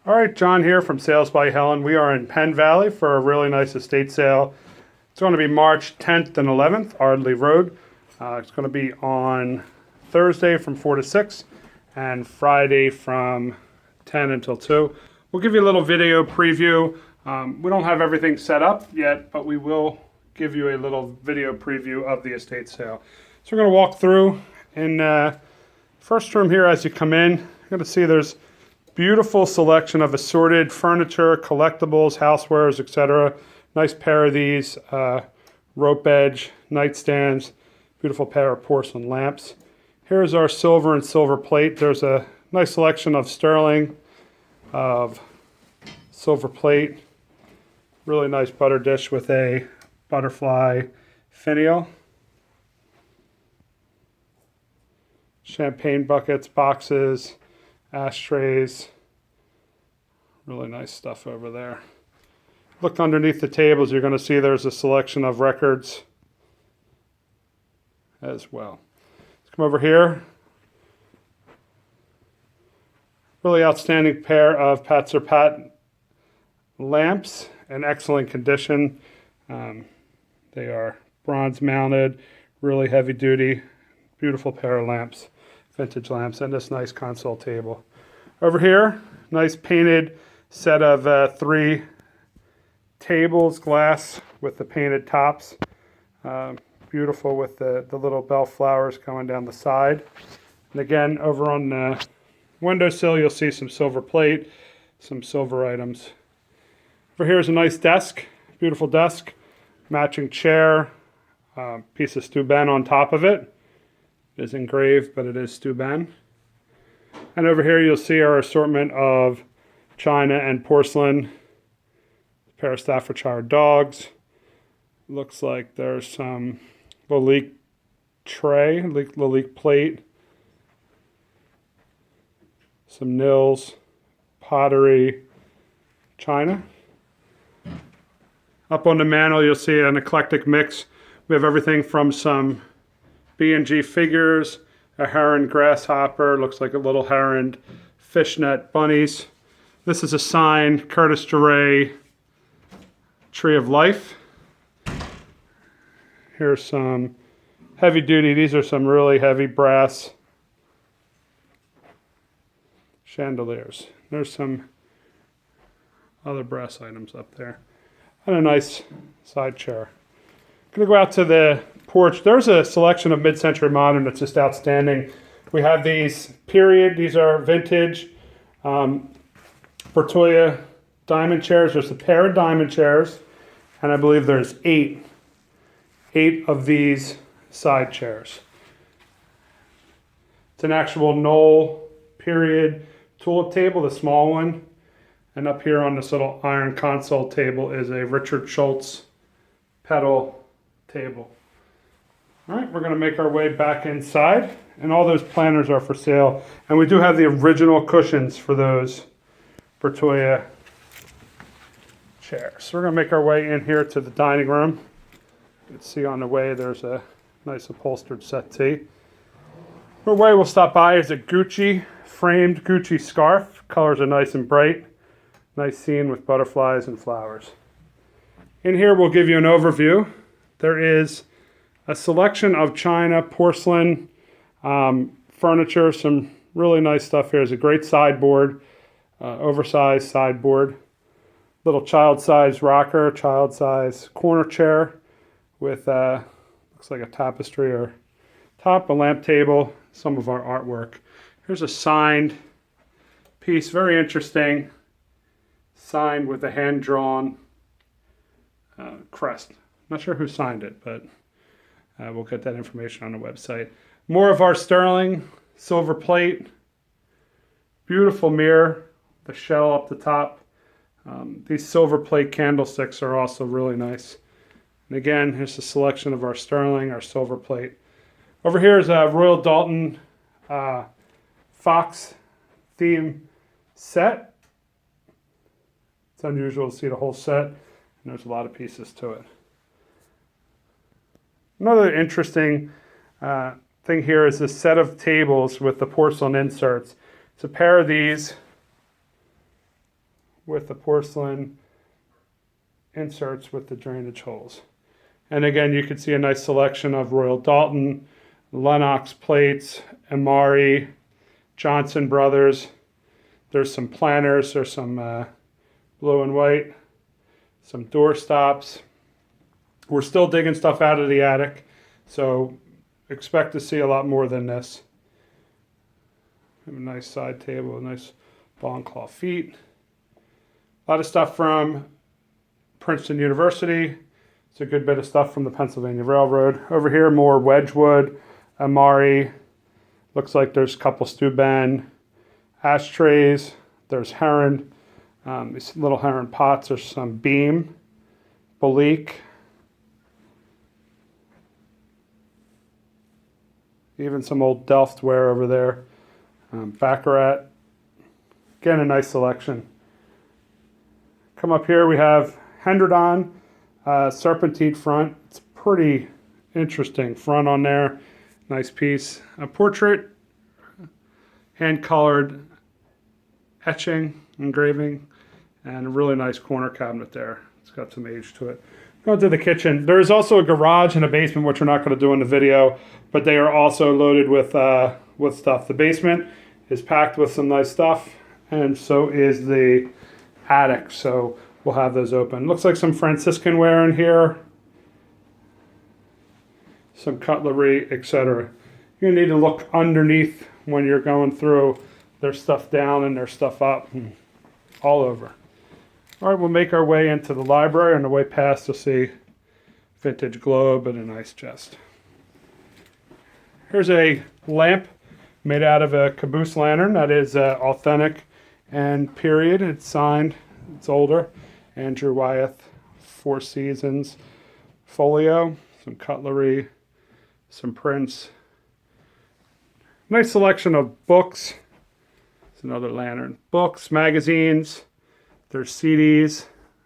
All right, John here from Sales by Helen. We are in Penn Valley for a really nice estate sale. It's going to be March 10th and 11th, Ardleigh Road. It's going to be on Thursday from 4 to 6 and Friday from 10 until 2. We'll give you a little video preview. We don't have everything set up yet, but we will give you a little video preview of the estate sale. So we're going to walk through in first room here as you come in. You're going to see there's beautiful selection of assorted furniture, collectibles, housewares, etc. Nice pair of these rope edge nightstands. Beautiful pair of porcelain lamps. Here's our silver and silver plate. There's a nice selection of sterling, of silver plate. Really nice butter dish with a butterfly finial. Champagne buckets, boxes, ashtrays. Really nice stuff over there. Look underneath the tables, you're going to see there's a selection of records as well. Let's come over here. Really outstanding pair of Pat Sir Pat lamps in excellent condition. They are bronze mounted, really heavy duty, beautiful pair of lamps. Vintage lamps and this nice console table. Over here, nice painted set of 3 tables, glass with the painted tops. Beautiful with the little bell flowers going down the side. And again, over on the windowsill, you'll see some silver plate, some silver items. Over here is a nice desk, beautiful desk, matching chair, piece of Steuben on top of it. It is engraved, but it is Steuben. And over here you'll see our assortment of china and porcelain. A pair of Staffordshire dogs. Looks like there's some Lalique tray, Lalique plate. Some nils, pottery, china. Up on the mantle you'll see an eclectic mix. We have everything from some B&G figures, a heron grasshopper, looks like a little heron, fishnet bunnies. This is a signed Curtis Duray Tree of Life. Here's some heavy duty, these are some really heavy brass chandeliers. There's some other brass items up there. And a nice side chair. Gonna go out to the porch. There's a selection of mid-century modern that's just outstanding. We have these period, these are vintage Bertoia diamond chairs. There's a pair of diamond chairs, and I believe there's 8 of these side chairs. It's an actual Knoll period tulip table, the small one. And up here on this little iron console table is a Richard Schultz pedal table. All right, we're going to make our way back inside, and all those planters are for sale. And we do have the original cushions for those Bertoia chairs. So we're going to make our way in here to the dining room. You can see on the way there's a nice upholstered settee. On the way we'll stop by is a Gucci, framed Gucci scarf. Colors are nice and bright. Nice scene with butterflies and flowers. In here we'll give you an overview. There is a selection of china, porcelain, furniture, some really nice stuff here. There's a great sideboard, oversized sideboard, little child-size rocker, child-size corner chair with looks like a tapestry or top, a lamp table, some of our artwork. Here's a signed piece, very interesting, signed with a hand-drawn crest. Not sure who signed it, but we'll get that information on the website. More of our sterling silver plate. Beautiful mirror, the shell up the top. These silver plate candlesticks are also really nice. And again, here's a selection of our sterling, our silver plate. Over here is a Royal Dalton Fox theme set. It's unusual to see the whole set, and there's a lot of pieces to it. Another interesting thing here is this set of tables with the porcelain inserts. It's a pair of these with the porcelain inserts with the drainage holes. And again, you can see a nice selection of Royal Dalton, Lennox plates, Amari, Johnson Brothers. There's some planters, there's some blue and white, some door stops. We're still digging stuff out of the attic, so expect to see a lot more than this. We have a nice side table, a nice ball and claw feet. A lot of stuff from Princeton University. It's a good bit of stuff from the Pennsylvania Railroad. Over here, more Wedgwood, Amari. Looks like there's a couple Steuben ashtrays. There's Heron, these little Heron pots. There's some Beam, Belique. Even some old Delft ware over there. Baccarat. Again, a nice selection. Come up here, we have Hendredon, serpentine front. It's pretty interesting front on there. Nice piece. A portrait, hand-colored etching, engraving, and a really nice corner cabinet there. It's got some age to it. Going to the kitchen. There is also a garage and a basement, which we're not going to do in the video, but they are also loaded with stuff. The basement is packed with some nice stuff, and so is the attic. So we'll have those open. Looks like some Franciscan ware in here, some cutlery, etc. You're gonna need to look underneath when you're going through. There's stuff down and there's stuff up, all over. All right, we'll make our way into the library. On the way past, you'll see vintage globe and a nice chest. Here's a lamp made out of a caboose lantern that is authentic and period. It's signed, it's older. Andrew Wyeth, Four Seasons folio, some cutlery, some prints. Nice selection of books. It's another lantern. Books, magazines, there's CDs,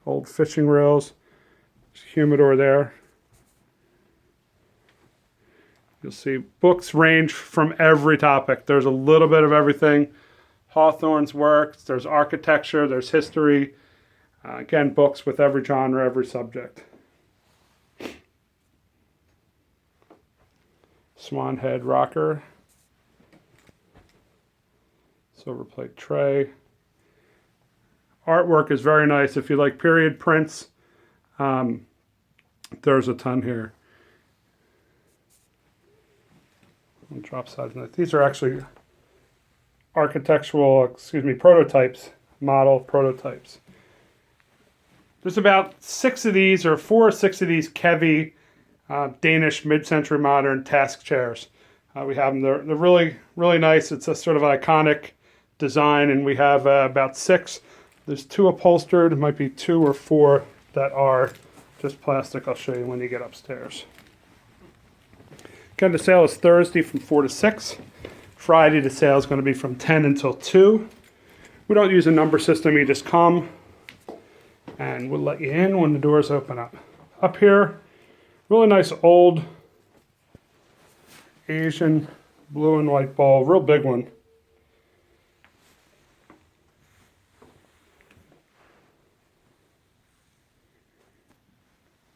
old fishing reels, there's a humidor there. You'll see books range from every topic. There's a little bit of everything. Hawthorne's works, there's architecture, there's history. Again, books with every genre, every subject. Swan head rocker. Silver plate tray. Artwork is very nice. If you like period prints, there's a ton here. Drop size. These are actually prototypes, model prototypes. There's about 6 of these, or 4 or 6 of these Kevy Danish mid-century modern task chairs. We have them. They're really, really nice. It's a sort of iconic design, and we have about 6. There's 2 upholstered. It might be 2 or 4 that are just plastic. I'll show you when you get upstairs. Again, the sale is Thursday from 4 to 6. Friday, the sale is going to be from 10 until 2. We don't use a number system. You just come, and we'll let you in when the doors open up. Up here, really nice old Asian blue and white bowl, real big one.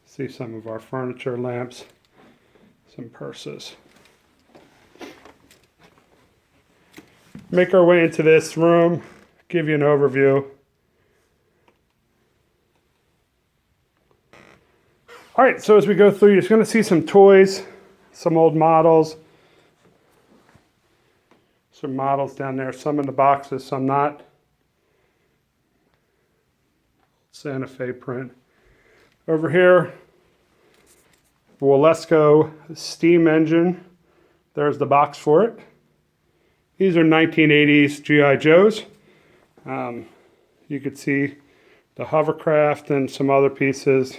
See some of our furniture, lamps, some purses. Make our way into this room, give you an overview. All right, so as we go through, you're going to see some toys, some old models. Some models down there, some in the boxes, some not. Santa Fe print. Over here, Walesko steam engine. There's the box for it. These are 1980s G.I. Joes. You could see the hovercraft and some other pieces.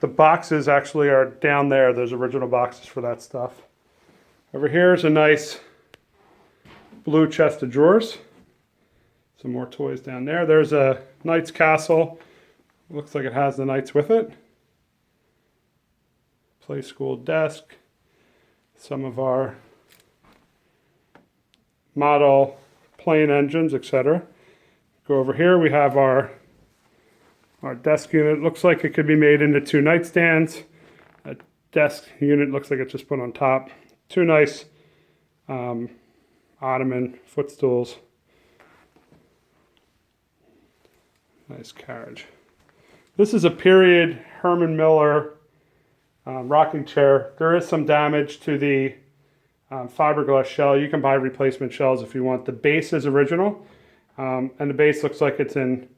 The boxes actually are down there. There's original boxes for that stuff. Over here is a nice blue chest of drawers. Some more toys down there. There's a Knight's Castle. Looks like it has the knights with it. Play school desk. Some of our model plane engines, etc. Go over here, we have our desk unit. Looks like it could be made into 2 nightstands. A desk unit looks like it's just put on top. 2 nice ottoman footstools. Nice carriage. This is a period Herman Miller rocking chair. There is some damage to the fiberglass shell. You can buy replacement shells if you want. The base is original, and the base looks like it's in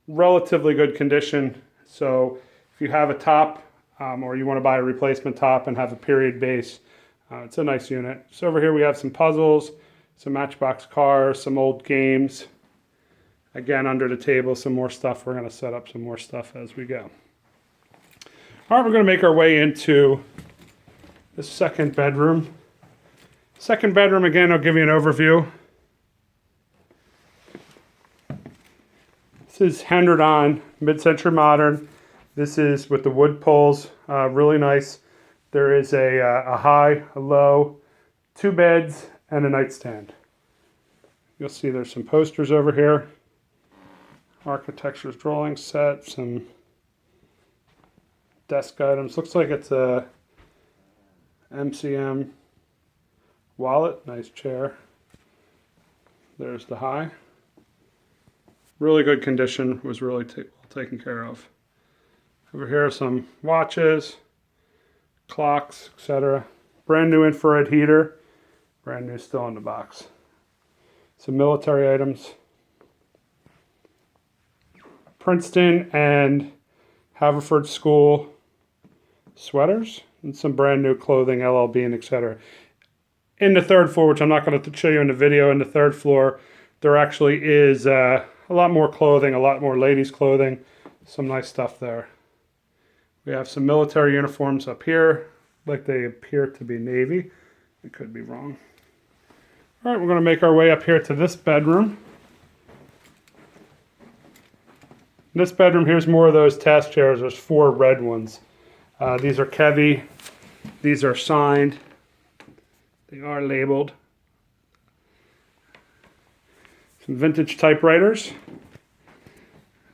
relatively good condition. So if you have a top or you want to buy a replacement top and have a period base, it's a nice unit. So over here we have some puzzles, some Matchbox cars, some old games. Again, under the table, some more stuff. We're going to set up some more stuff as we go. All right, we're going to make our way into the second bedroom. Second bedroom, again, I'll give you an overview. This is hendered on, mid-century modern. This is with the wood poles, really nice. There is a high, a low, 2 beds, and a nightstand. You'll see there's some posters over here. Architecture's drawing set, some desk items. Looks like it's a MCM wallet. Nice chair. There's the high. Really good condition. Was really well taken care of. Over here are some watches, clocks, etc. Brand new infrared heater. Brand new, still in the box. Some military items. Princeton and Haverford School sweaters, and some brand new clothing, LLB, and etc. In the 3rd floor, which I'm not going to show you in the video, in the 3rd floor, there actually is a lot more clothing, a lot more ladies' clothing, some nice stuff there. We have some military uniforms up here, like they appear to be Navy. I could be wrong. All right, we're going to make our way up here to this bedroom. In this bedroom, here's more of those task chairs. There's 4 red ones. These are Kevy. These are signed. They are labeled. Some vintage typewriters.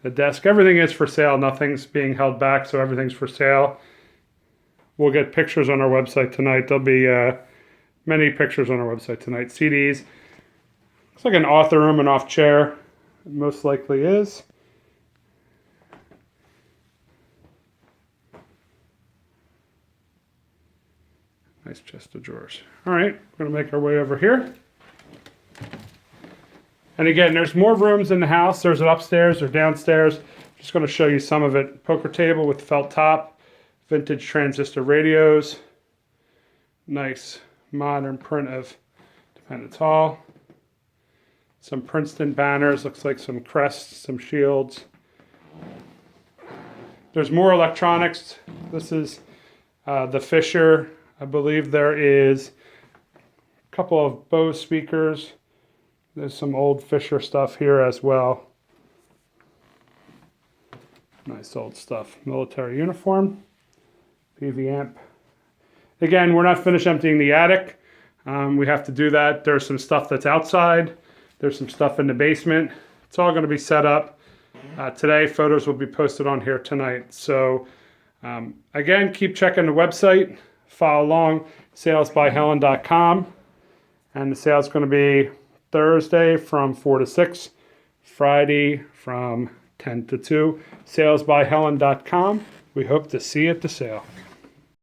The desk. Everything is for sale. Nothing's being held back, so everything's for sale. We'll get pictures on our website tonight. There'll be many pictures on our website tonight. CDs. Looks like an author room and off chair. It most likely is. Nice chest of drawers. All right, we're going to make our way over here. And again, there's more rooms in the house. There's an upstairs or downstairs. Just going to show you some of it. Poker table with felt top, vintage transistor radios, nice modern print of Dependence Hall, some Princeton banners, looks like some crests, some shields. There's more electronics. This is the Fisher. I believe there is a couple of Bose speakers. There's some old Fisher stuff here as well. Nice old stuff. Military uniform. PV amp. Again, we're not finished emptying the attic. We have to do that. There's some stuff that's outside. There's some stuff in the basement. It's all going to be set up today. Photos will be posted on here tonight. So again, keep checking the website. Follow along, salesbyhelen.com. And the sale is going to be Thursday from 4 to 6, Friday from 10 to 2. salesbyhelen.com. We hope to see you at the sale.